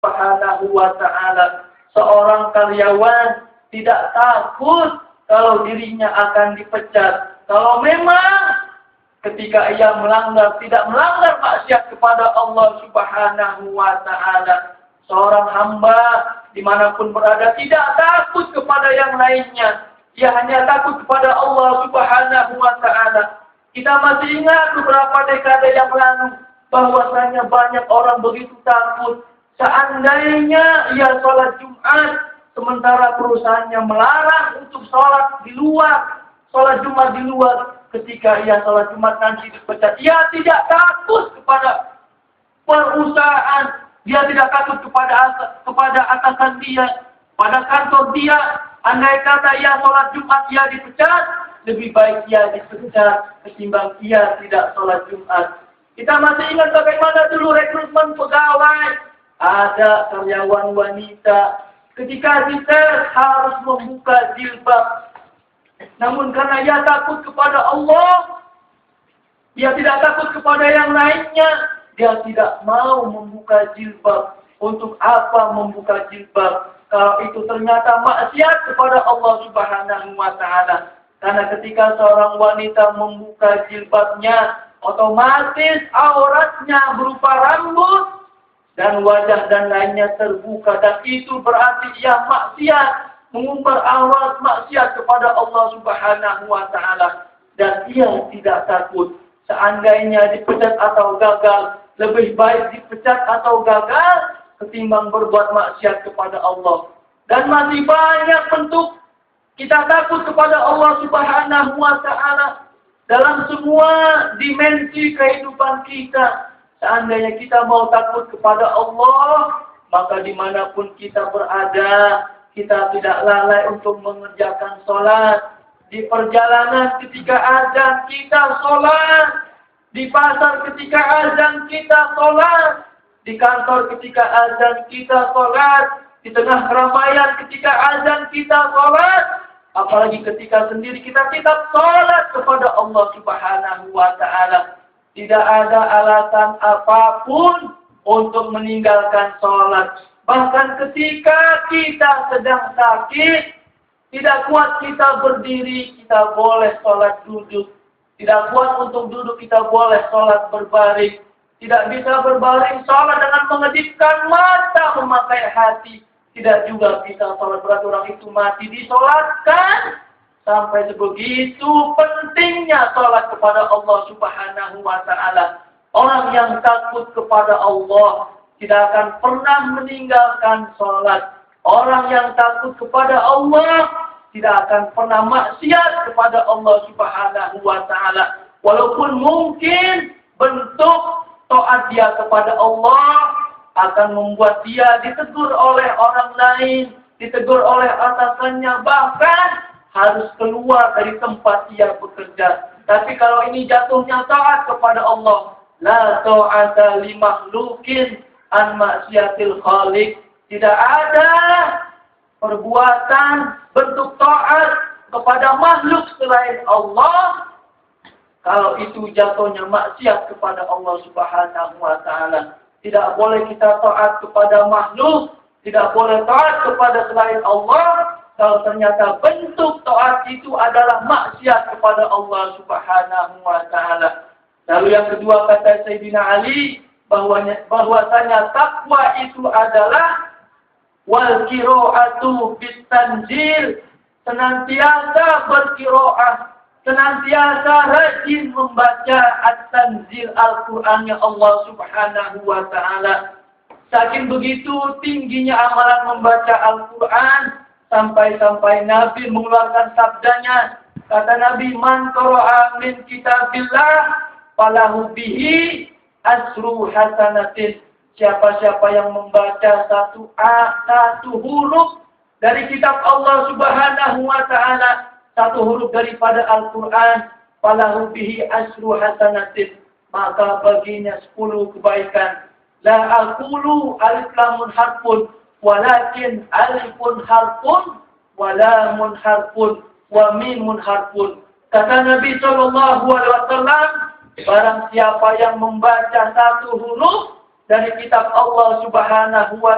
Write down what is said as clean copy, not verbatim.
Subhanahu wa ta'ala. Seorang karyawan tidak takut kalau dirinya akan dipecat. Kalau memang ketika ia tidak melanggar maksiat kepada Allah Subhanahu wa ta'ala. Seorang hamba dimanapun berada tidak takut kepada yang lainnya. Dia hanya takut kepada Allah Subhanahu wa ta'ala. Kita masih ingat beberapa dekade yang lalu bahwasanya banyak orang begitu takut. Seandainya ia sholat Jumat, sementara perusahaannya melarang untuk sholat di luar, sholat Jumat di luar. Ketika ia sholat Jumat nanti dipecat, ia tidak takut kepada perusahaan, dia tidak takut kepada atasan dia, pada kantor dia. Andai kata ia sholat Jumat, ia dipecat, lebih baik ia dipecat ketimbang ia tidak sholat Jumat. Kita masih ingat bagaimana dulu rekrutmen pegawai. Ada karyawan wanita ketika dites harus membuka jilbab. Namun karena ia takut kepada Allah, dia tidak takut kepada yang lainnya, dia tidak mau membuka jilbab. Untuk apa membuka jilbab? Kalau itu ternyata maksiat kepada Allah Subhanahu wa ta'ala. Karena ketika seorang wanita membuka jilbabnya, otomatis auratnya berupa rambut dan wajah dan lainnya terbuka. Dan itu berarti ia maksiat, mengumbar aurat, maksiat kepada Allah Subhanahu wa ta'ala. Dan ia tidak takut. Seandainya dipecat atau gagal, lebih baik dipecat atau gagal ketimbang berbuat maksiat kepada Allah. Dan masih banyak bentuk kita takut kepada Allah Subhanahu wa ta'ala dalam semua dimensi kehidupan kita. Seandainya kita mau takut kepada Allah, maka dimanapun kita berada, kita tidak lalai untuk mengerjakan sholat. Di perjalanan ketika azan kita sholat, di pasar ketika azan kita sholat, di kantor ketika azan kita sholat, di tengah keramaian ketika azan kita sholat, apalagi ketika sendiri kita tetap sholat kepada Allah Subhanahu wa ta'ala. Tidak ada alasan apapun untuk meninggalkan sholat. Bahkan ketika kita sedang sakit, tidak kuat kita berdiri, kita boleh sholat duduk. Tidak kuat untuk duduk, kita boleh sholat berbaring. Tidak bisa berbaring sholat dengan mengedipkan mata, memakai hati. Tidak juga bisa sholat berat orang itu mati disolatkan. Sampai sebegitu pentingnya sholat kepada Allah Subhanahu wa ta'ala. Orang yang takut kepada Allah tidak akan pernah meninggalkan sholat. Orang yang takut kepada Allah tidak akan pernah maksiat kepada Allah Subhanahu wa ta'ala. Walaupun mungkin bentuk taat dia kepada Allah akan membuat dia ditegur oleh orang lain, ditegur oleh atasannya, bahkan harus keluar dari tempat dia bekerja. Tapi kalau ini jatuhnya taat kepada Allah, la ta'ata li makhluqin an maksiatil khaliq. Tidak ada perbuatan bentuk taat kepada makhluk selain Allah kalau itu jatuhnya maksiat kepada Allah Subhanahu wa ta'ala. Tidak boleh kita taat kepada makhluk, tidak boleh taat kepada selain Allah kalau ternyata bentuk taat itu adalah maksiat kepada Allah Subhanahu wa ta'ala. Lalu yang kedua kata Sayyidina Ali, bahwasanya takwa itu adalah wal qira'atu bit tanzil, senantiasa berqiraah, senantiasa rajin membaca at-tanzil Al-Qur'annya Allah Subhanahu wa ta'ala. Saking begitu tingginya amalan membaca Al-Qur'an, sampai-sampai Nabi mengeluarkan sabdanya. Kata Nabi, man qara'a min kitabillah falahu bihi asru hasanatin. Siapa-siapa yang membaca satu huruf dari kitab Allah Subhanahu wa ta'ala, satu huruf daripada Al-Quran, falahu bihi asru hasanatin, maka baginya 10 kebaikan. La aqulu alif lamun harfun, walakin alifun harfun, walamun harfun, wa mimun harfun. Kata Nabi SAW, barang siapa yang membaca satu huruf dari kitab Allah Subhanahu wa